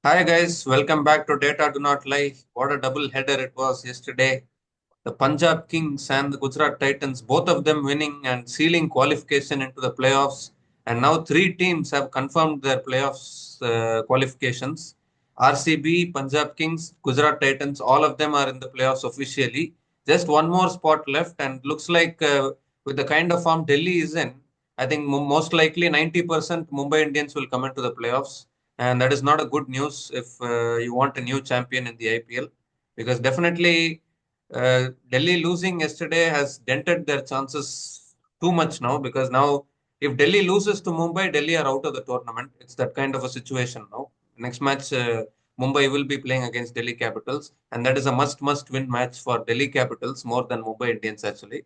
Hi guys, welcome back to Data Do Not Lie. What a double header it was yesterday. The Punjab Kings and the Gujarat Titans, both of them winning and sealing qualification into the playoffs. And now three teams have confirmed their playoffs qualifications. RCB, Punjab Kings, Gujarat Titans, all of them are in the playoffs officially. Just one more spot left, and looks like with the kind of form Delhi is in, I think most likely 90% Mumbai Indians will come into the playoffs. And that is not a good news if you want a new champion in the IPL, because definitely Delhi losing yesterday has dented their chances too much now, because now if Delhi loses to Mumbai, Delhi are out of the tournament. It's that kind of a situation now. Next match, Mumbai will be playing against Delhi Capitals, and that is a must win match for Delhi Capitals more than Mumbai Indians actually.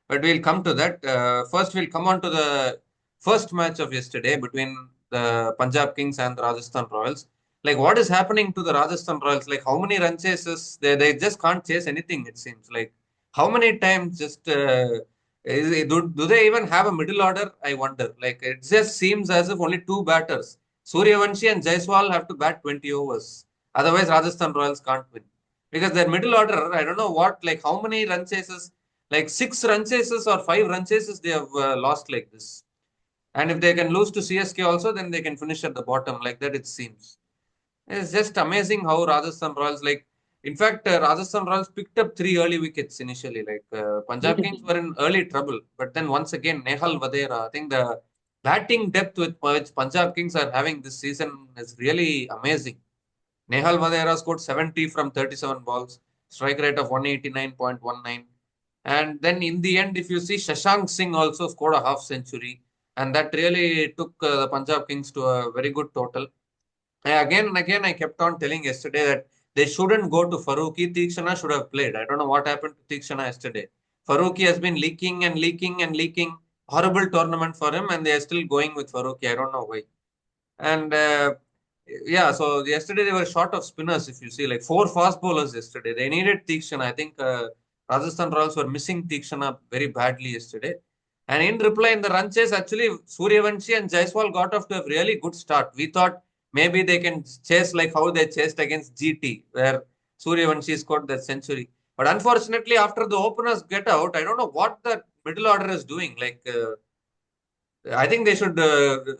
But we'll come to that. First, we'll come on to the first match of yesterday between the Punjab Kings and the Rajasthan Royals. Like, what is happening to the Rajasthan Royals? Like, how many run chases? They just can't chase anything, it seems. Like, how many times just do they even have a middle order? I wonder. Like, it just seems as if only two batters, Suryavanshi and Jaiswal, have to bat 20 overs. Otherwise, Rajasthan Royals can't win. Because their middle order, I don't know what, like, how many run chases, like six run chases or five run chases they have lost like this. And if they can lose to CSK also, then they can finish at the bottom like that, it seems. It's just amazing how Rajasthan Royals, like, in fact, Rajasthan Royals picked up three early wickets initially. Like, Punjab Kings were in early trouble. But then once again, Nehal Vadera, I think the batting depth with which Punjab Kings are having this season is really amazing. Nehal Vadera scored 70 from 37 balls, strike rate of 189.19. And then in the end, if you see, Shashank Singh also scored a half century. And that really took the Punjab Kings to a very good total. Again and again, I kept on telling yesterday that they shouldn't go to Farooqi. Tikshana should have played. I don't know what happened to Tikshana yesterday. Farooqi has been leaking and leaking and leaking. Horrible tournament for him, and they are still going with Farooqi. I don't know why. And yeah, so yesterday they were short of spinners. If you see, like four fast bowlers yesterday, they needed Tikshana. I think Rajasthan Royals were missing Tikshana very badly yesterday. And in reply, in the run chase, actually Suryavanshi and Jaiswal got off to a really good start. We thought maybe they can chase like how they chased against GT, where Suryavanshi scored that century. But unfortunately, after the openers get out, I don't know what the middle order is doing. Like. I think they should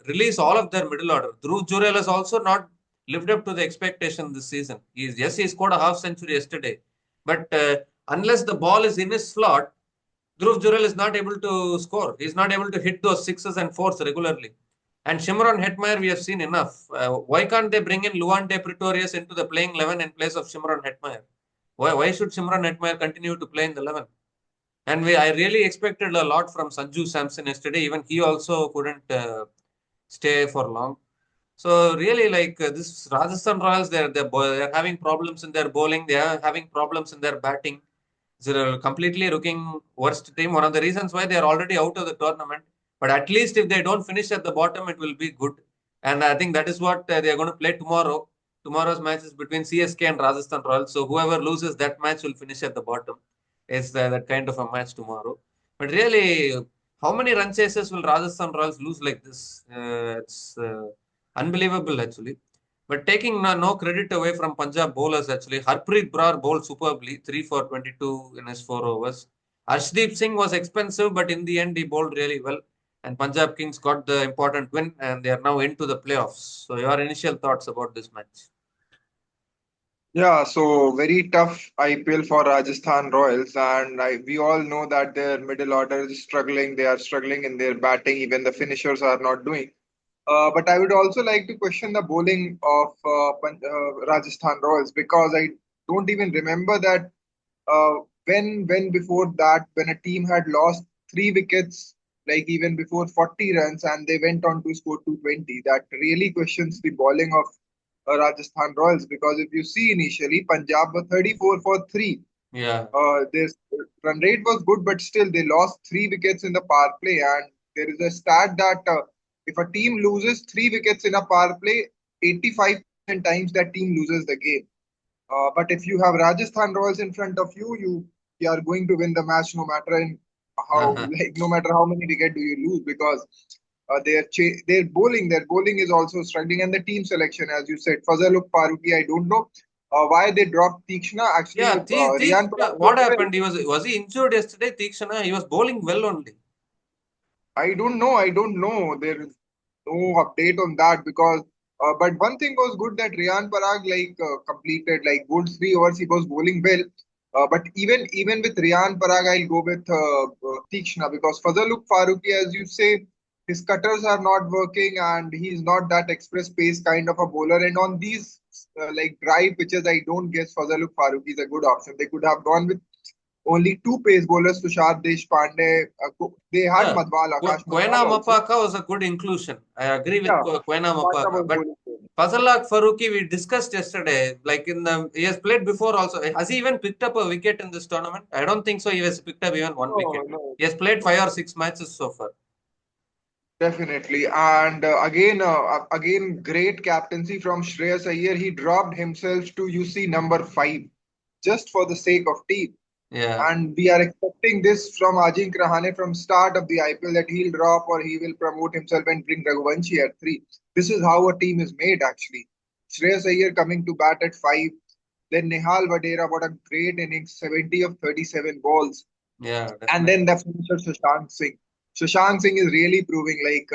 release all of their middle order. Dhruv Jurel has also not lived up to the expectation this season. Yes, he scored a half century yesterday, but unless the ball is in his slot, Dhruv Jurel is not able to score. He's not able to hit those sixes and fours regularly. And Shimron Hetmeyer, we have seen enough. Why can't they bring in Luan De Pretorius into the playing 11 in place of Shimron Hetmeyer? Why should Shimron Hetmeyer continue to play in the 11? And I really expected a lot from Sanju Samson yesterday. Even he also couldn't stay for long. So really, like this Rajasthan Royals, they're having problems in their bowling. They are having problems in their batting. They're completely looking worst team. One of the reasons why they are already out of the tournament. But at least if they don't finish at the bottom, it will be good. And I think that is what they are going to play tomorrow. Tomorrow's match is between CSK and Rajasthan Royals. So whoever loses that match will finish at the bottom. It's that kind of a match tomorrow. But really, how many run chases will Rajasthan Royals lose like this? It's unbelievable actually. But taking no credit away from Punjab bowlers actually, Harpreet Brar bowled superbly, 3 for 22 in his 4 overs. Arshdeep Singh was expensive, but in the end he bowled really well. And Punjab Kings got the important win, and they are now into the playoffs. So, your initial thoughts about this match? Yeah, so very tough IPL for Rajasthan Royals, and we all know that their middle order is struggling. They are struggling in their batting. Even the finishers are not doing. But I would also like to question the bowling of Rajasthan Royals because I don't even remember that when before that when a team had lost three wickets, like even before 40 runs, and they went on to score 220. That really questions the bowling of Rajasthan Royals because if you see initially Punjab were 34 for 3. Yeah. Their run rate was good, but still they lost three wickets in the power play. And there is a stat that if a team loses three wickets in a power play, 85% times that team loses the game. But if you have Rajasthan Royals in front of you, you are going to win the match no matter in how Uh-huh. like no matter how many wickets do you lose because Their bowling is also struggling, and the team selection, as you said, Fazaluk Faruqi. I don't know why they dropped Tikshna. Actually, Yeah, Riyan Parag what played well. happened? Was he injured yesterday, Tikshana? He was bowling well only. I don't know. I don't know. There is no update on that because. But one thing was good that Riyan Parag completed like good 3 overs. He was bowling well. But even with Riyan Parag, I'll go with Tikshna because Fazaluk Faruqi, as you say, his cutters are not working and he's not that express pace kind of a bowler. And on these like dry pitches, I don't guess Fazaluk Faruqi is a good option. They could have gone with only two pace bowlers, Tushar Deshpande. They had Yeah, Madwal, Akash Quena Madwal also. Mapaka was a good inclusion. I agree with Yeah, Quena Mapaka Mapaka. was But bowling well. Fazalak Faruqi, we discussed yesterday, like he has played before also. Has he even picked up a wicket in this tournament? I don't think so. He has picked up even one No, wicket. no, He has played 5 or 6 matches so far. definitely. And again, great captaincy from Shreyas Iyer. He dropped himself to UC number 5 just for the sake of team. Yeah, And we are expecting this from Ajinkya Rahane from start of the IPL that he'll drop or he will promote himself and bring Raghuvanshi at 3. This is how a team is made actually. Shreyas Iyer coming to bat at 5. Then Nehal Vadera, what a great innings, 70 of 37 balls. yeah, And definitely. then the finisher Sushant Singh. Sushant Singh is really proving like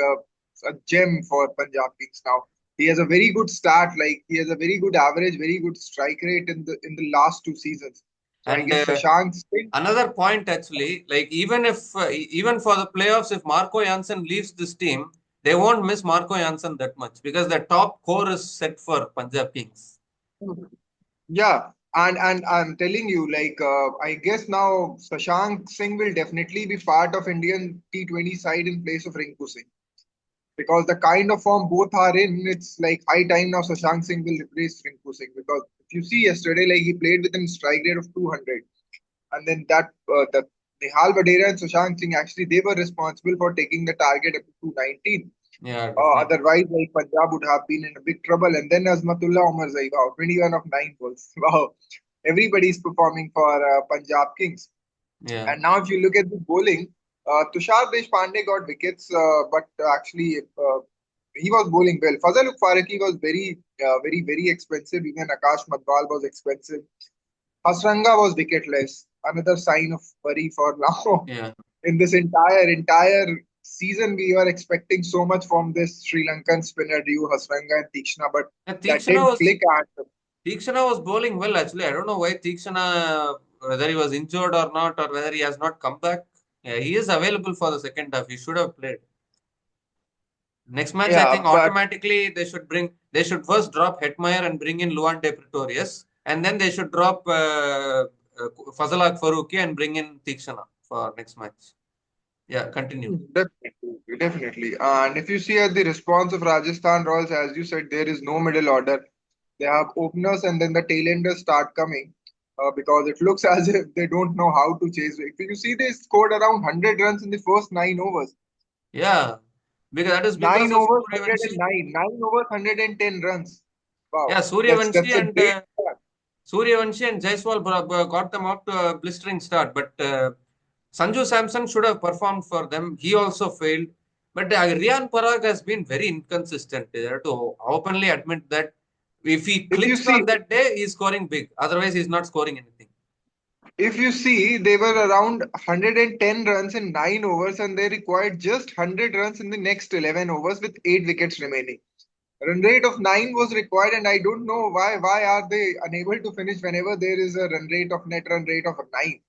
a gem for Punjab Kings now. He has a very good start, like he has a very good average, very good strike rate in the last 2 seasons. So I And guess Sushant Singh. another point actually, like even for the playoffs, if Marco Janssen leaves this team, they won't miss Marco Janssen that much because the top core is set for Punjab Kings. Yeah, and I'm telling you, I guess now Shashank Singh will definitely be part of Indian T20 side in place of Rinku Singh because the kind of form both are in, it's like high time now Shashank Singh will replace Rinku Singh because if you see yesterday, like he played with a strike rate of 200, and then that Nihal Vadera and Shashank Singh actually they were responsible for taking the target up to 219. Yeah, definitely. Otherwise, like Punjab would have been in a big trouble. And then Azmatullah Umar Zai, wow, 21 of 9 balls. Wow, everybody's performing for Punjab Kings. Yeah. And now, if you look at the bowling, Tushar Deshpande got wickets, but actually he was bowling well. Fazaluk Faraki was very expensive. Even Akash Madwal was expensive. Hasranga was wicketless. Another sign of worry for now. Yeah. In this entire season, we were expecting so much from this Sri Lankan spinner duo Hasranga and Tikshna, but Yeah, that didn't click. And Tikshana was bowling well actually. I don't know why Tikshana, whether he was injured or not, or whether he has not come back. Yeah, he is available for the second half. He should have played. Next match, I think yeah, but automatically they should first drop Hetmeyer and bring in Luan de Pretorius, and then they should drop Fazalak Faruqi and bring in Tikshana for next match. Yeah, continue. definitely. And if you see at the response of Rajasthan Royals, as you said, there is no middle order. They have openers and then the tailenders start coming because it looks as if they don't know how to chase. If you see, they scored around 100 runs in the first 9 overs. Yeah, because that is because Nine of overs, Suryavanshi. 109. 9 overs, 110 runs. Yeah, Wow, that's Suryavanshi a and great start. Suryavanshi and Jaiswal got them off to a blistering start, but Sanju Samson should have performed for them. He also failed. But Rian Parag has been very inconsistent. You have to openly admit that if he If you clicks see, on that day, he's scoring big. Otherwise, he's not scoring anything. if you see, they were around 110 runs in 9 overs, and they required just 100 runs in the next 11 overs with 8 wickets remaining. Run rate of 9 was required, and I don't know why. Why are they unable to finish whenever there is a net run rate of 9?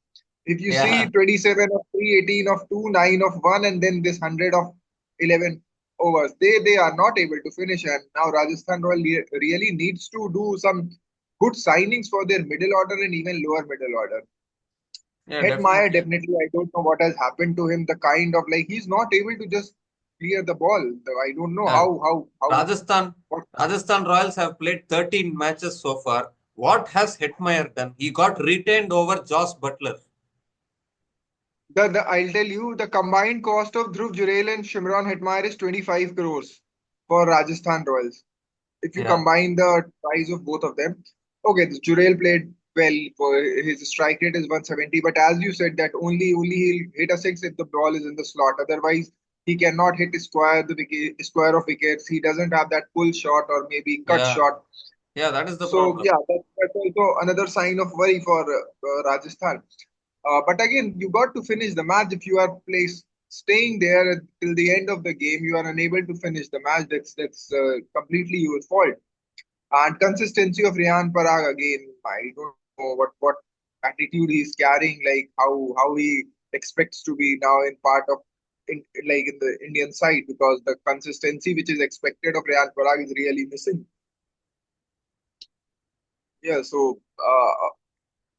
If you see Yeah, 27 of 3, 18 of 2, 9 of 1, and then this 100 of 11 overs, they are not able to finish. And now Rajasthan Royal really needs to do some good signings for their middle order and even lower middle order. yeah, Hetmeyer, definitely. definitely, I don't know what has happened to him. The kind of like he's not able to just clear the ball. I don't know Yeah. how Rajasthan, what Rajasthan Royals have played 13 matches so far. What has Hetmeyer done? He got retained over Josh Butler. the I'll tell you the combined cost of Dhruv Jurel and Shimron Hetmeyer is 25 crores for Rajasthan Royals. If you Yeah, combine the price of both of them, okay, the Jurel played well. For his strike rate is 170, but as you said that only he'll hit a six if the ball is in the slot. Otherwise, He cannot hit square of wickets. He doesn't have that pull shot or maybe cut Yeah, shot. yeah, that is the So problem. yeah, that's also another sign of worry for Rajasthan. But again, you got to finish the match. If you are staying there till the end of the game, you are unable to finish the match. That's completely your fault. And consistency of Rihan Parag again. I don't know what attitude he's carrying. Like how he expects to be now in part of in the Indian side, because the consistency which is expected of Rihan Parag is really missing. Yeah.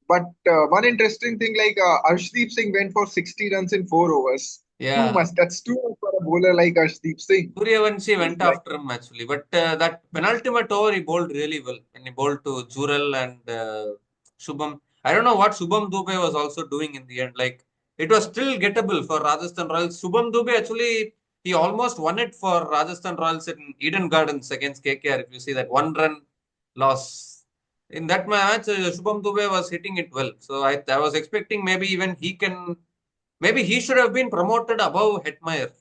But one interesting thing, like Arshdeep Singh went for 60 runs in 4 overs. Too Yeah, much. That's too much for a bowler like Arshdeep Singh. Suryavanshi He's went like, after him actually, but that penultimate over he bowled really well. And he bowled to Jural and Shubham. I don't know what Shubham Dubey was also doing in the end. Like it was still gettable for Rajasthan Royals. Shubham Dubey actually he almost won it for Rajasthan Royals in Eden Gardens against KKR. If you see that 1 run loss in that match, Shubham Dubey was hitting it well. So I was expecting maybe even he can. Maybe he should have been promoted above Hetmeyer.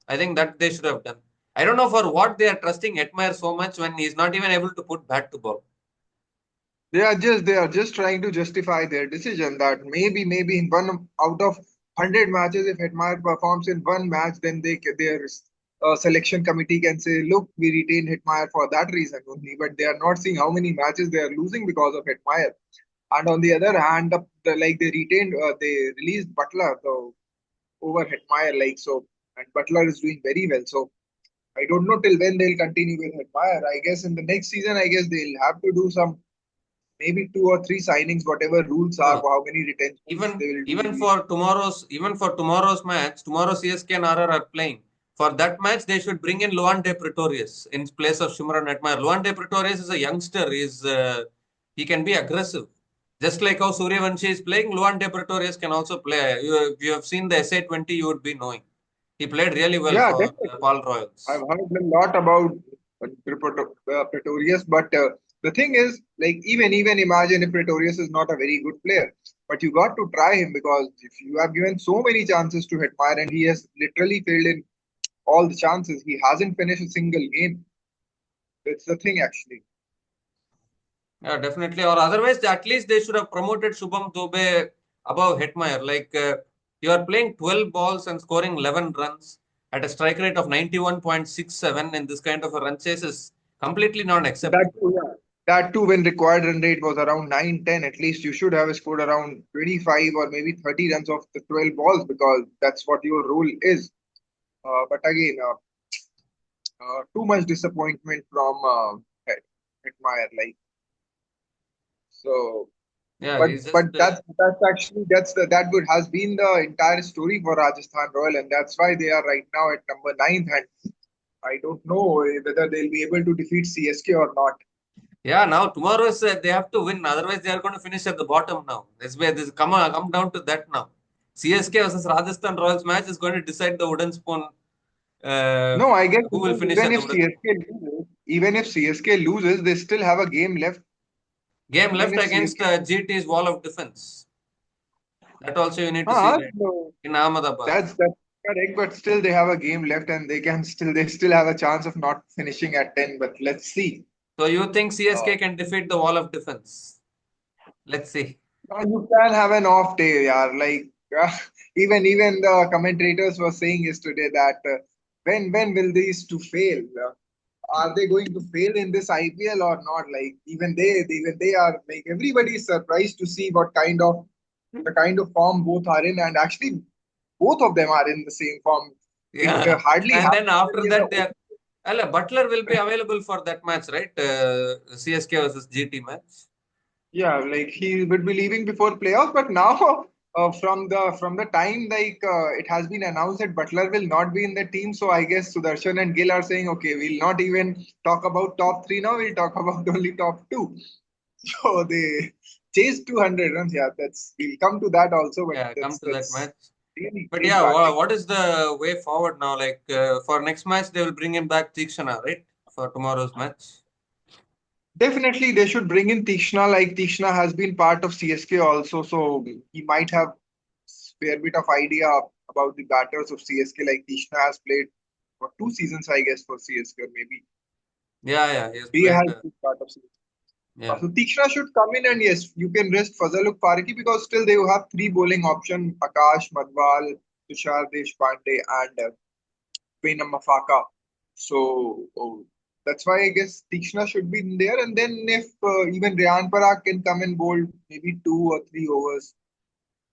I think that they should have done. I don't know for what they are trusting Hetmeyer so much when he's not even able to put bat to ball. they are just trying to justify their decision that maybe in one out of 100 matches, if Hetmeyer performs in one match, then their selection committee can say, look, we retained Hetmeyer for that reason only. But they are not seeing how many matches they are losing because of Hetmeyer. And on the other hand, like they released Butler over Hetmeyer, like so, and Butler is doing very well. So I don't know till when they'll continue with Hetmeyer. I guess in the next season, I guess they'll have to do some maybe two or three signings, whatever rules are No, for how many retentions even they will even do. for tomorrow's match, tomorrow CSK and RR are playing. For that match, they should bring in Luan De Pretorius in place of Shimran Hetmeyer. Luan De Pretorius is a youngster. He can be aggressive. Just like how Suryavanshi is playing, Luan De Pretorius can also play. If you have seen the SA20, you would be knowing. He played really well Yeah, for definitely. Paul I've Royals. heard a lot about Pretorius, but the thing is, like even imagine if Pretorius is not a very good player, but you got to try him because if you have given so many chances to Hetmeyer and he has literally failed in all the chances, he hasn't finished a single game. That's the thing, actually. Yeah, definitely. Or otherwise, at least they should have promoted Shubham Dubey above Hetmeyer. Like you are playing 12 balls and scoring 11 runs at a strike rate of 91.67 in this kind of a run chase is completely not That acceptable. too, yeah. That too, when required run rate was around 9, 10, at least you should have scored around 25 or maybe 30 runs off the 12 balls because that's what your role is. But again, too much disappointment from Admire. Like so, Yeah, but he's just but that's actually that would has been the entire story for Rajasthan Royal, and that's why they are right now at number ninth. And I don't know whether they'll be able to defeat CSK or not. yeah. Now tomorrow is they have to win, otherwise they are going to finish at the bottom now. This way, this come down to that now. CSK versus Rajasthan Royals match is going to decide the wooden spoon. Uh, No, I guess who will finish at the wooden spoon? Even if CSK loses, they still have a game left. Game Even left if against CSK, GT's wall of defense. That also you need to see ah, right no, in Ahmedabad. that's correct. But still, they have a game left, and they still have a chance of not finishing at 10. But let's see. So you think Uh, CSK can defeat the wall of defense? Let's see. you can have an off day, yeah. Like even the commentators were saying yesterday that when will these two fail? Are they going to fail in this IPL or not? Like even they are like everybody is surprised to see what kind of the kind of form both are in, and actually both of them are in the same form. It Yeah, hardly and then happens after any other. that they are. Well, Butler will be available for that match, right? CSK versus GT match. Yeah, like he would be leaving before playoffs, but now from the time like it has been announced that Butler will not be in the team, so I guess Sudarshan and Gill are saying, okay, we'll not even talk about top three now. We'll talk about only top two. So they chased 200 runs. Yeah, that's we'll come to that also, but Yeah, come that's to that that's match. really But great yeah, batting. what is the way forward now? Like for next match, they will bring him back Tikshana, right? For tomorrow's match. Definitely, they should bring in Tikshna. Like Tikshna has been part of CSK also, so he might have fair bit of idea. about the batters of CSK. Like Tishna has played for 2 seasons, I guess, for CSK, or maybe Yeah, he has he played. has been part of CSK. Yeah. So Tishna should come in, and yes, you can rest Fazaluk Farki because still they have three bowling option: Akash, Madwal, Tushar Deshpande, and Peenam Mafaka. So that's why I guess Tikshna should be in there. And then if even Ryan Parag can come and bowl maybe 2 or 3 overs,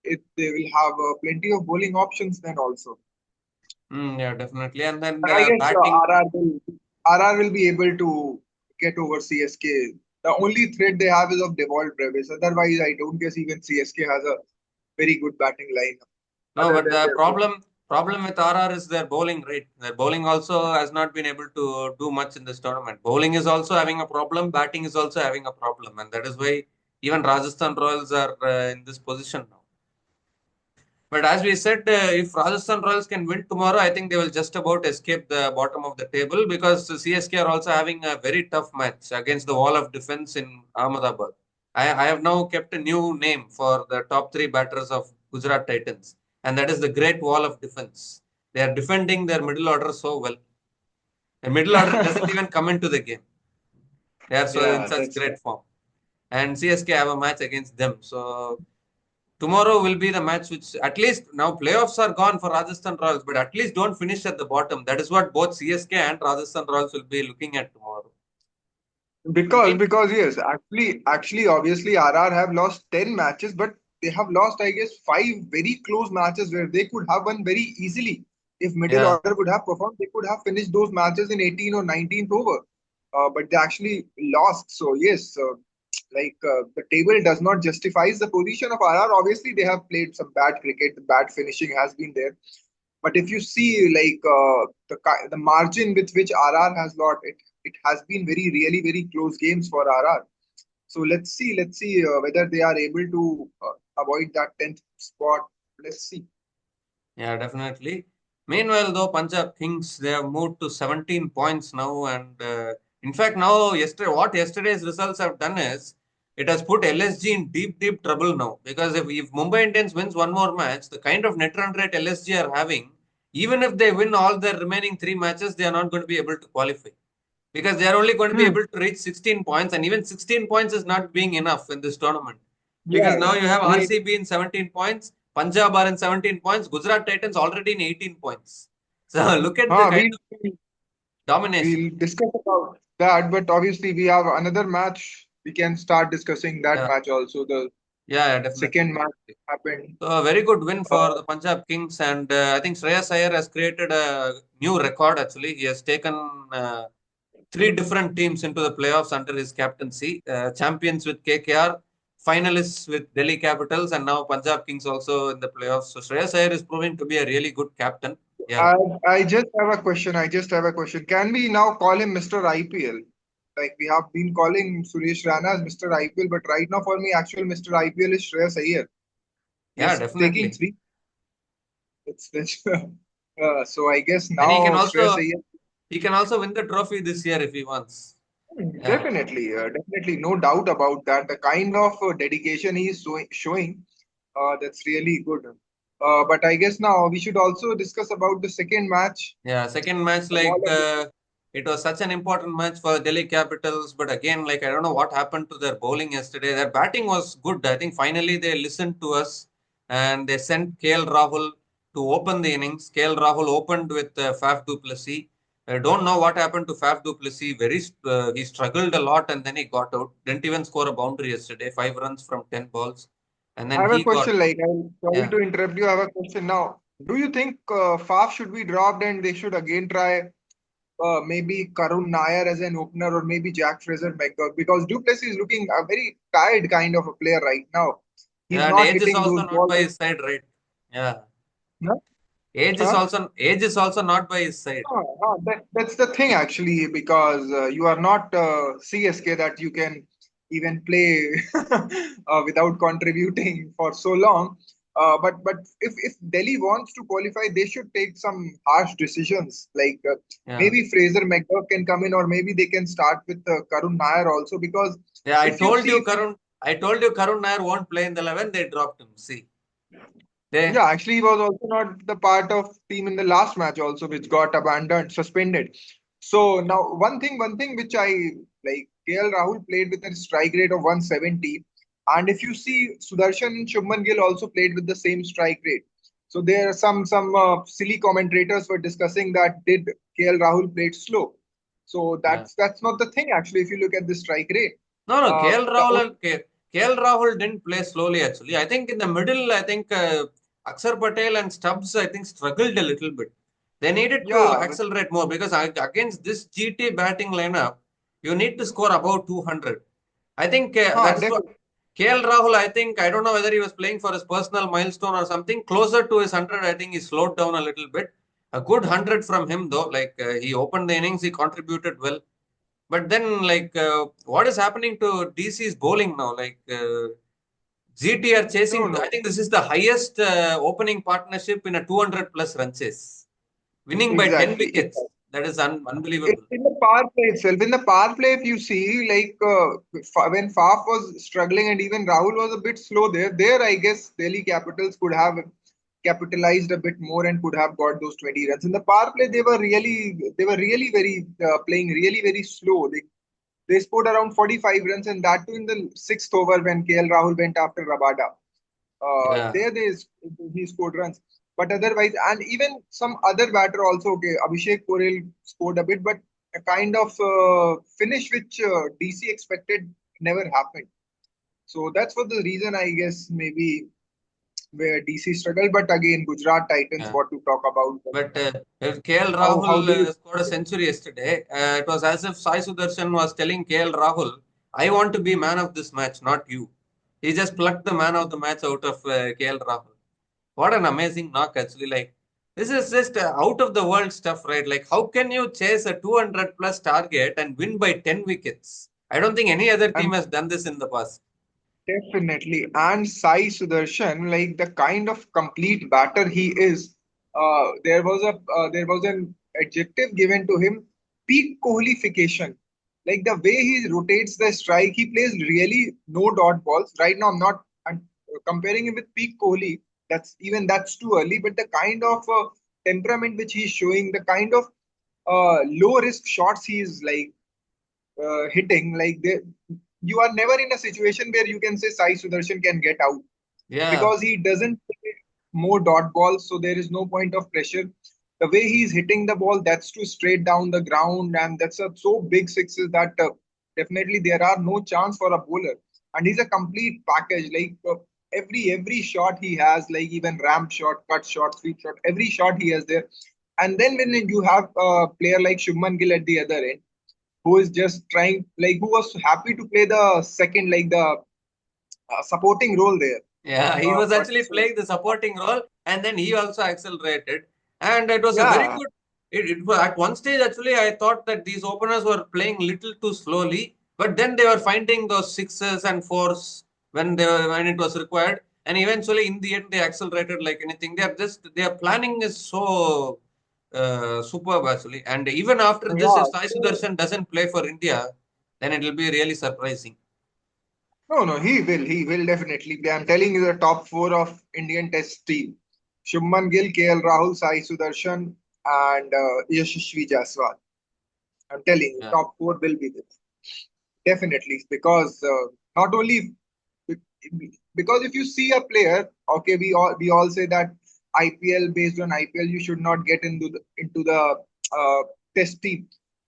they will have plenty of bowling options then also. Yeah, definitely. And then And I guess batting. RR will be able to get over CSK. The only threat they have is of Devolved Brevis. Otherwise, I don't guess even CSK has a very good batting line No, other but than the their bowling. problem with RR is their bowling rate. Their bowling also has not been able to do much in this tournament. Bowling is also having a problem. Batting is also having a problem, and that is why even Rajasthan Royals are in this position now. But as we said, if Rajasthan Royals can win tomorrow, I think they will just about escape the bottom of the table because the CSK are also having a very tough match against the wall of defense in Ahmedabad. I have now kept a new name for the top three batters of Gujarat Titans, and that is the Great Wall of Defense. They are defending their middle order so well. The middle order doesn't even come into the game. They are so in Yeah, such that's great form. And CSK have a match against them. So tomorrow will be the match which at least now playoffs are gone for Rajasthan Royals, but at least don't finish at the bottom. That is what both CSK and Rajasthan Royals will be looking at tomorrow. I because mean, because yes, actually obviously RR have lost 10 matches, but they have lost I guess 5 very close matches where they could have won very easily. If middle yeah, order would have performed, they could have finished those matches in 18 or 19th over. But they actually lost. So yes, the table does not justify the position of RR. Obviously, they have played some bad cricket. The bad finishing has been there. But if you see the margin with which RR has lost, it has been really very close games for RR. So let's see whether they are able to avoid that 10th spot. Let's see. yeah, definitely. Meanwhile, though, Punjab Kings they have moved to 17 points now, and in fact, now yesterday's results have done is it has put LSG in deep trouble now because if Mumbai Indians wins one more match, the kind of net run rate LSG are having, even if they win all their remaining three matches, they are not going to be able to qualify because they are only going to be Hmm. able to reach 16 points, and even 16 points is not being enough in this tournament because Yeah, now yeah. you have I mean, RCB in 17 points, Punjab are in 17 points, Gujarat Titans already in 18 points. So look at the kind we of domination. we'll discuss about that, but obviously we have another match. We can start discussing that Yeah, match also. The definitely, second match definitely. happened. So a very good win Uh, for the Punjab Kings, and I think Shreyas Iyer has created a new record. Actually, he has taken three different teams into the playoffs under his captaincy. Champions with KKR, finalists with Delhi Capitals, and now Punjab Kings also in the playoffs. So Shreyas Iyer is proving to be a really good captain. Yeah, I I just have a question. I just have a question. Can we now call him Mr. IPL? Like we have been calling Suresh Rana as Mr. IPL, but right now for me, actual Mr. IPL is Shreyas Iyer. yeah, Yes, taking definitely. three. It's so I guess And now Shreyas Iyer. he can also win the trophy this year if he wants. Yeah, Definitely, no doubt about that. The kind of dedication he is showing, that's really good. But I guess now we should also discuss about the second match. yeah. Second match, The wall of it was such an important match for Delhi Capitals, but again, I don't know what happened to their bowling yesterday. Their batting was good. I think finally they listened to us and they sent KL Rahul to open the innings. KL Rahul opened with Faf du Plessis. I don't know what happened to Faf du Plessis. He struggled a lot and then he got out. Didn't even score a boundary yesterday. 5 runs from 10 balls, and I then have a he got question. out. I'm sorry Yeah. to interrupt you. I have a question now. Do you think Faf should be dropped and they should again try maybe Karun Nair as an opener or maybe Jack Fraser McGurk? Because Duplessis is looking a very tired kind of a player right now. He's Yeah, and not age is hitting also those not balls. by his side, right? Yeah. Huh? Age is also not by his side. That's the thing actually, because you are not CSK that you can even play without contributing for so long. But if Delhi wants to qualify, they should take some harsh decisions. Like Yeah. maybe Fraser McGurk can come in, or maybe they can start with Karun Nair also. Because Yeah, if you see, if you I told you Karun Nair won't play in the 11, they dropped him. See. They, Yeah, actually, he was also not the part of team in the last match also, which got abandoned, suspended. So now one thing which I like, KL Rahul played with a strike rate of 170, and if you see Sudarshan and Shubman Gill also played with the same strike rate. So there are some silly commentators were discussing that did KL Rahul played slow. So yeah. that's not the thing actually. If you look at the strike rate, No, no, KL the Rahul KL Rahul didn't play slowly actually. I think in the middle, I think Akshar Patel and Stubbs, I think struggled a little bit. They needed to yeah, accelerate more because against this GT batting lineup, you need to score about 200. I think that is what definitely. KL Rahul. I think I don't know whether he was playing for his personal milestone or something closer to his 100. I think he slowed down a little bit. A good 100 from him though. Like he opened the innings, he contributed well. But then, like, what is happening to DC's bowling now? Like, GT are No, chasing. I no. think this is the highest opening partnership in a 200 plus run chase, winning by 10 Exactly. wickets. That is unbelievable. In the power play itself, in the power play, if you see, like when Faf was struggling and even Rahul was a bit slow there I guess Delhi Capitals could have capitalized a bit more and could have got those 20 runs. In the power play, they were really very playing really very slow. They scored around 45 runs, and that too in the sixth over when KL Rahul went after Rabada. Yeah, There he scored runs. But otherwise, and even some other batter also, okay, Abhishek Porel scored a bit, but a kind of finish which DC expected never happened. So that's for the reason, I guess, maybe where DC struggled. But again, Gujarat Titans, yeah. what to talk about? But if KL How Rahul do you? scored a century yesterday, it was as if Sai Sudarshan was telling KL Rahul, "I want to be man of this match, not you." He just plucked the man of the match out of KL Rahul. What an amazing knock, actually. Like, this is just out of the world stuff, right? Like, how can you chase a 200 plus target and win by 10 wickets? I don't think any other team And has done this in the past. definitely. And Sai Sudarshan, like the kind of complete batter he is, there was an adjective given to him, peak Kohlification. Like the way he rotates the strike, he plays really no dot balls. Right now, I'm comparing him with peak Kohli. That's too early. But the kind of temperament which he's showing, the kind of low risk shots he's like hitting, you are never in a situation where you can say Sai Sudarshan can get out Yeah, because he doesn't play more dot balls, so there is no point of pressure. The way he's hitting the ball, that's too straight down the ground, and that's a so big sixes that definitely there are no chance for a bowler. And he's a complete package. Every shot he has, like even ramp shot, cut shot, sweep shot, every shot he has there. And then when you have a player like Shubman Gill at the other end who is just trying, like, who was happy to play the second, like the supporting role there. yeah. He was But actually so, playing the supporting role and then he also accelerated. And it was a very yeah, good. It was at one stage, actually, I thought that these openers were playing little too slowly, but then they were finding those sixes and fours when it was required. And eventually, in the end, they accelerated like anything. Their planning is so superb actually. And even after this, yeah. if Sai So, Sudarshan doesn't play for India, then it will be really surprising. no, no, he will definitely play. I'm telling you, the top four of Indian Test team: Shubman Gill, KL Rahul, Sai Sudarshan, and Yashasvi Jaiswal. I'm telling you, Yeah, top four will be there. Definitely, because not only because if you see a player, okay, we all say that IPL, based on IPL, you should not get into the test team.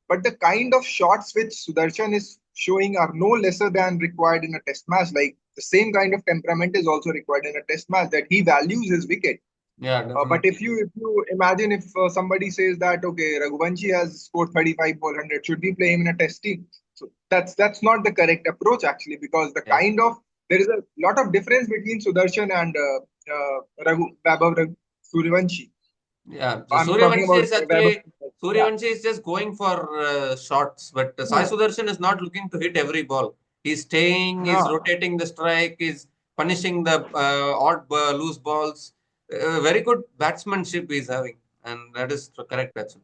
But the kind of shots which Sudarshan is showing are no lesser than required in a test match. Like the same kind of temperament is also required in a test match, that he values his wicket. yeah, But definitely. if you imagine, if somebody says that, okay, Raghuvanshi has scored 35 ball 100, should we play him in a test team? So that's not the correct approach actually, because the Yeah, kind of there is a lot of difference between Sudarshan and Suryavanshi. yeah. So I'm talking Suryavanshi about is Vaibhav. actually Yeah, Suryavanshi is just going for shots, but Sai no, Sudarshan is not looking to hit every ball. He's staying, he's no. rotating the strike, he's punishing the loose balls. Very good batsmanship he's having, and that is correct actually.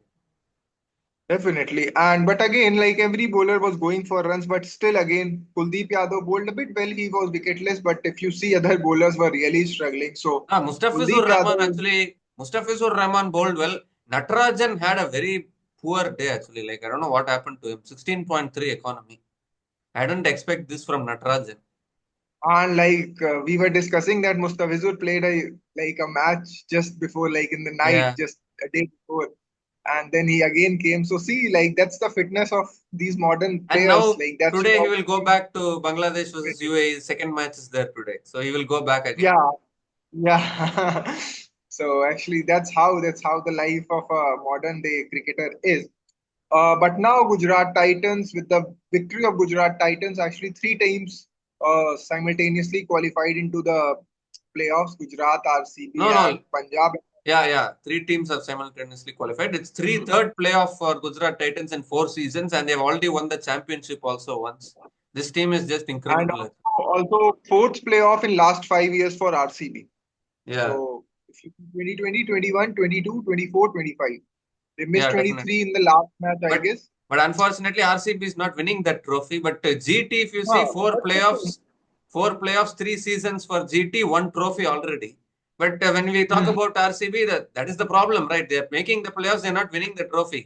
Definitely. And but again, like every bowler was going for runs, but still again, Kuldeep Yadav bowled a bit well. He was wicketless, but if you see other bowlers were really struggling. So Mustafizur Kuldeep Rahman Yadav, actually, Mustafizur Rahman bowled well. Natarajan had a very poor day actually. Like I don't know what happened to him. 16.3 economy. I didn't expect this from Natarajan. and like we were discussing that Mustafizur played a match just before, like in the night, Yeah. just a day before, and then he again came. So see, like that's the fitness of these modern And players. now Like that's today he how. will go back to Bangladesh versus UAE. Second match is there today. So he will go back again. Yeah, yeah. So actually, that's how the life of a modern day cricketer is. But now Gujarat Titans, with the victory of Gujarat Titans, actually three teams simultaneously qualified into the playoffs: Gujarat, RCB, No, and no. Punjab. Yeah. Three teams have simultaneously qualified. It's third playoff for Gujarat Titans in 4 seasons, and they've already won the championship also once. This team is just And incredible. also fourth playoff in last 5 years for RCB. Yeah, So if you 2020, 21, 22, 24, 25. They missed yeah, definitely. 23 in the last match, I But guess. but unfortunately, RCB is not winning that trophy. But GT, if you see That's the thing. four playoffs, 3 seasons for GT, one trophy already. But when we talk Hmm. about RCB, that is the problem, right? They're making the playoffs, they're not winning the trophy.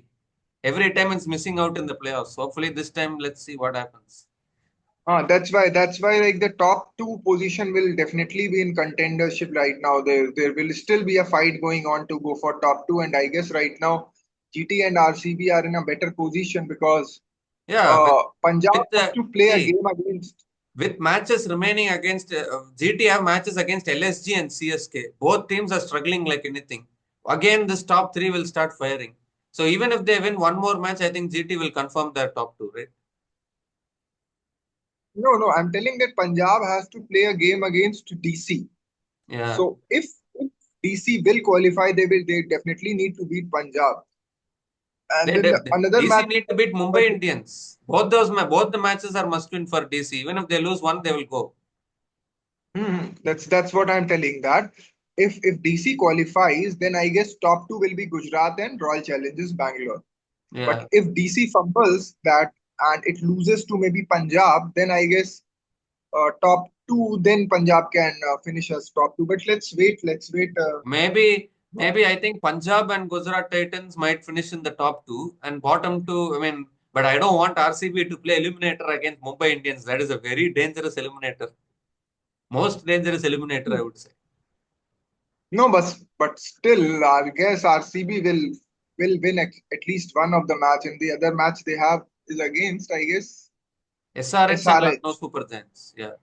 Every time it's missing out in the playoffs. Hopefully, this time, let's see what happens. That's why like the top two position will definitely be in contendership right now. There will still be a fight going on to go for top two, and I guess right now GT and RCB are in a better position because Yeah, Punjab with has the to play a see game against. with matches remaining against GT have matches against LSG and CSK. Both teams are struggling like anything. Again, this top three will start firing. So even if they win one more match, I think GT will confirm their top two, right? No, I'm telling that Punjab has to play a game against DC. Yeah, So if DC will qualify, they definitely need to beat Punjab. And then the another DC match. need to beat Mumbai Indians. Both the matches are must win for DC. Even if they lose one, they will go. That's what I'm telling. That if DC qualifies, then I guess top two will be Gujarat and Royal Challengers Bangalore. But Yeah. if DC fumbles that and it loses to maybe Punjab, then I guess top two, then Punjab can finish as top two. But let's wait. Let's wait. Maybe I think Punjab and Gujarat Titans might finish in the top two and bottom two. I mean, but I don't want RCB to play eliminator against Mumbai Indians. That is a very dangerous eliminator. Most dangerous eliminator, I would say. No, but still, I guess RCB will win at least one of the match, and the other match they have is against, I guess, SRH and Lucknow SRH. Super Giants. Yeah.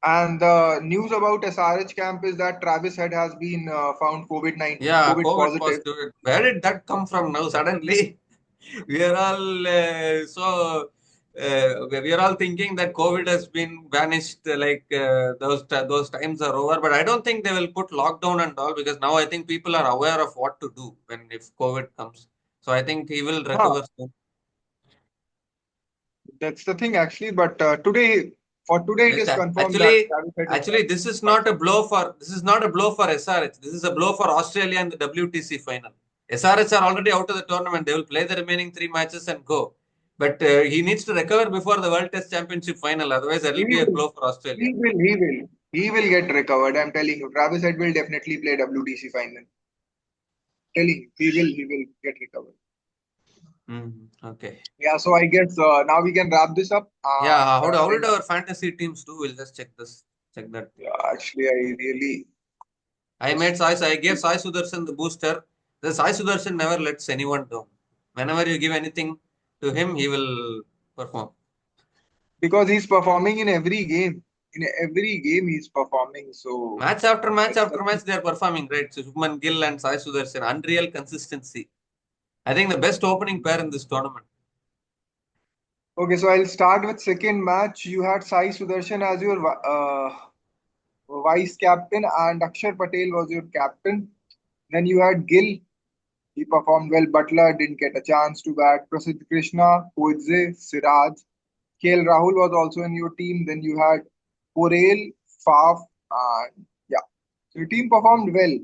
And the news about SRH camp is that Travis Head has been found Yeah, COVID COVID positive. positive. Where did that come from now suddenly? We are all we are all thinking that COVID has been vanished, those times are over. But I don't think they will put lockdown and all because now I think people are aware of what to do when if COVID comes. So I think he will Huh, recover soon. that's the thing actually. But today it It's is confirmed that actually Travis Head is actually this is not a blow for SRH. This is a blow for Australia and the WTC final. SRH are already out of the tournament. They will play the remaining three matches and go. But he needs to recover before the World Test Championship final. Otherwise, that he will be a will blow for Australia. he will get recovered. I'm telling you, Travis Head will definitely play WTC final. Telling you, he will get recovered. Okay. Yeah, so I guess now we can wrap this up. Yeah. And How did then our fantasy teams do? We'll just check this. Check that. yeah, actually, I really I made just Sai. I gave Sai Sudarshan the booster. The Sai Sudarshan never lets anyone down. Whenever you give anything to him, he will perform. because he's performing in every game. In every game, he's performing. So Match after match that's the after match, they are performing, right? So Shubman Gill and Sai Sudarshan, unreal consistency. I think the best opening pair in this tournament. okay. So I'll start with second match. You had Sai Sudarshan as your vice captain, and Akshar Patel was your captain. Then you had Gill. He performed well. Butler didn't get a chance to bat. Prasidh Krishna, Koidze, Siraj. KL Rahul was also in your team. Then you had Porel, Faf, and yeah. So your team performed well.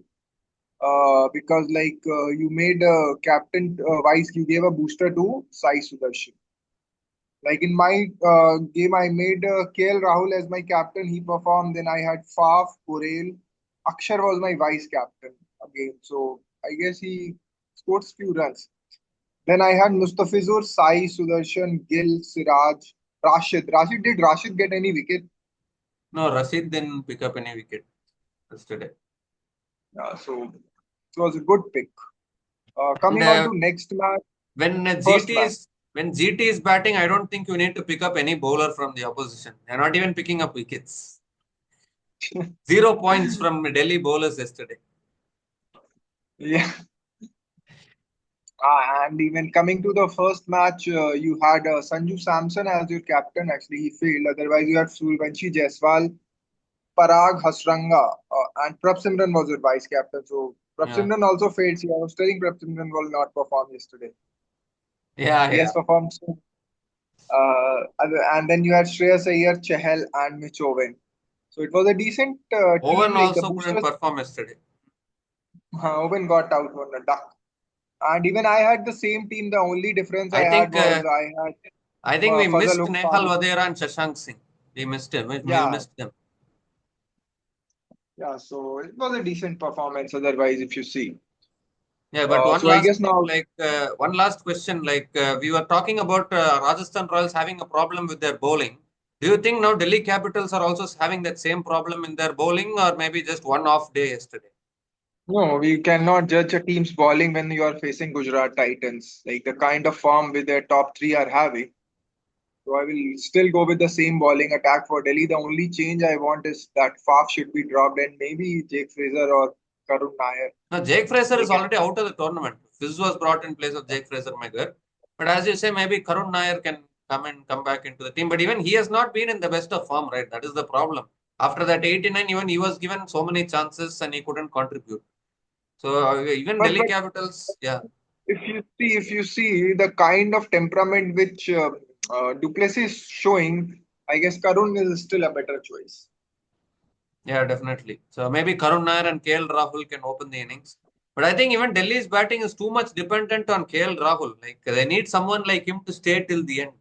because you made a captain vice, you gave a booster to Sai Sudarshan. Like in my game, I made KL Rahul as my captain. He performed. Then I had Faf, Porel. Akshar was my vice captain again. So I guess he scored few runs. Then I had Mustafizur, Sai, Sudarshan, Gill, Siraj, Rashid. Did Rashid get any wicket? No, Rashid didn't pick up any wicket yesterday. So it was a good pick. And Coming on to next match, when first GT match. is when GT is batting, I don't think you need to pick up any bowler from the opposition. They're not even picking up wickets. 0 points from Delhi bowlers yesterday. Yeah. And even coming to the first match, you had Sanju Samson as your captain. Actually, he failed. Otherwise, you had Survanshi Jaiswal, Parag Hasranga, and Prabsimran was your vice captain. So Yeah, Prabsimran also failed. See, I was telling Prabsimran will not perform yesterday. yeah, He yeah. has performed. And then you had Shreyas Iyer, Chahal, and Mitch Owen. So it was a decent Owen team. Like the also couldn't boosters, perform yesterday. Owen got out on a duck. And even I had the same team. The only difference I I had think was I had I think we Fazal missed Nehal Ukpal. Vadera and Shashank Singh. We missed him. We Yeah, missed them. yeah. So it was a decent performance. Otherwise, if you see, Yeah, but one so I last guess thing, now, one last question, we were talking about Rajasthan Royals having a problem with their bowling. Do you think now Delhi Capitals are also having that same problem in their bowling, or maybe just one off day yesterday? no, we cannot judge a team's bowling when you are facing Gujarat Titans. Like the kind of form with their top three are having. So I will still go with the same bowling attack for Delhi. The only change I want is that Faf should be dropped and maybe Jake Fraser or Karun Nair. Now, Jake Fraser They is can. already out of the tournament. Fizz was brought in place of Jake Fraser Magar. But as you say, maybe Karun Nair can come back into the team. But even he has not been in the best of form, right? That is the problem. After that 89, even he was given so many chances and he couldn't contribute. So even Delhi But Capitals, yeah, if you see the kind of temperament which Duplessis is showing, I guess Karun is still a better choice. yeah, definitely. So maybe Karun Nair and KL Rahul can open the innings. But I think even Delhi's batting is too much dependent on KL Rahul. Like they need someone like him to stay till the end.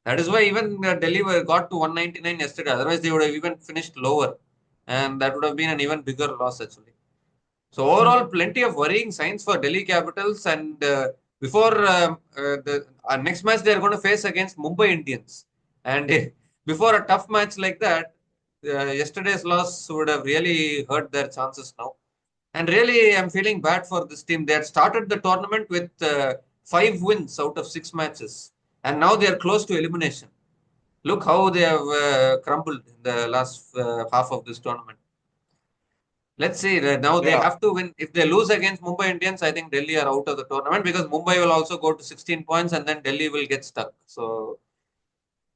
That is why even Delhi got to 199 yesterday. Otherwise, they would have even finished lower, and that would have been an even bigger loss actually. So overall, plenty of worrying signs for Delhi Capitals. And before the next match, they are going to face against Mumbai Indians. And before a tough match like that, yesterday's loss would have really hurt their chances now. And really, I'm feeling bad for this team. They had started the tournament with 5 wins out of 6 matches, and now they are close to elimination. Look how they have crumbled in the last half of this tournament. Let's see. Now they Yeah, have to win. If they lose against Mumbai Indians, I think Delhi are out of the tournament because Mumbai will also go to 16 points and then Delhi will get stuck. So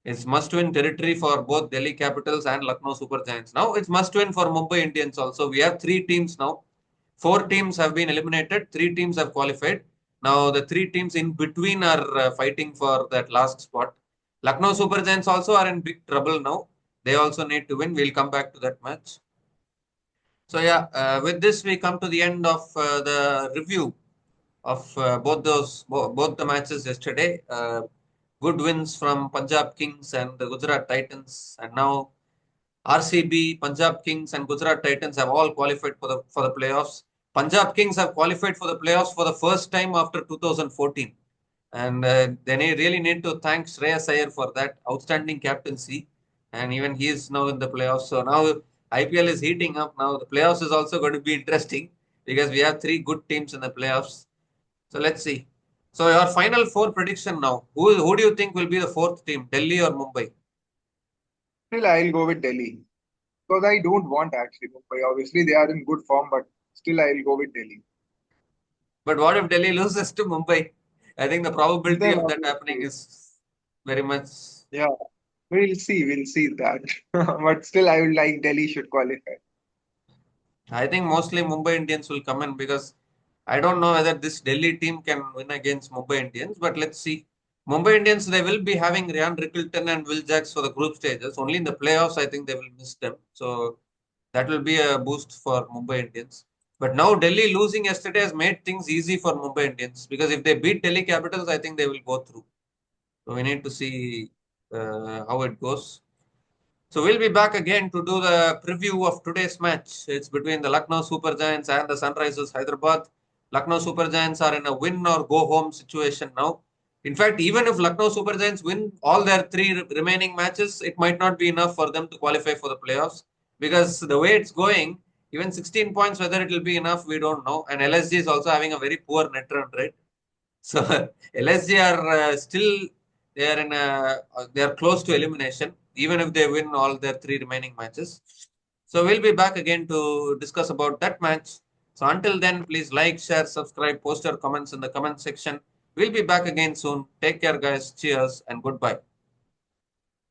it's must win territory for both Delhi Capitals and Lucknow Super Giants. Now it's must win for Mumbai Indians also. We have 3 teams now. 4 teams have been eliminated, 3 teams have qualified. Now the 3 teams in between are fighting for that last spot. Lucknow Super Giants also are in big trouble now. They also need to win. We'll come back to that match. So yeah, with this we come to the end of the review of both the matches yesterday. Good wins from Punjab Kings and the Gujarat Titans, and now RCB, Punjab Kings, and Gujarat Titans have all qualified for the playoffs. Punjab Kings have qualified for the playoffs for the first time after 2014, and really need to thank Shreyas Iyer for that outstanding captaincy. And even he is now in the playoffs. So now IPL is heating up. Now the playoffs is also going to be interesting because we have 3 good teams in the playoffs. So let's see. So your final four prediction now. Who do you think will be the fourth team, Delhi or Mumbai? still I'll go with Delhi because I don't want actually Mumbai. Obviously, they are in good form, but still I'll go with Delhi. But what if Delhi loses to Mumbai? I think the probability Then of that happening obviously, is very much. yeah, we'll see that. But still, I would like Delhi should qualify. I think mostly Mumbai Indians will come in because I don't know whether this Delhi team can win against Mumbai Indians. But let's see. Mumbai Indians, they will be having Ryan Rickleton and Will Jacks for the group stages. Only in the playoffs, I think they will miss them. So that will be a boost for Mumbai Indians. But now Delhi losing yesterday has made things easy for Mumbai Indians, because if they beat Delhi Capitals, I think they will go through. So we need to see how it goes. So we'll be back again to do the preview of today's match. It's between the Lucknow Super Giants and the Sunrisers Hyderabad. Lucknow Super Giants are in a win or go home situation now. In fact, even if Lucknow Super Giants win all their three remaining matches, it might not be enough for them to qualify for the playoffs, because the way it's going, even 16 points, whether it will be enough, we don't know. And LSG is also having a very poor net run rate. So LSG are still, they are close to elimination, even if they win all their three remaining matches. So we'll be back again to discuss about that match. So until then, please like, share, subscribe, post your comments in the comment section. We'll be back again soon. Take care, guys. Cheers and goodbye.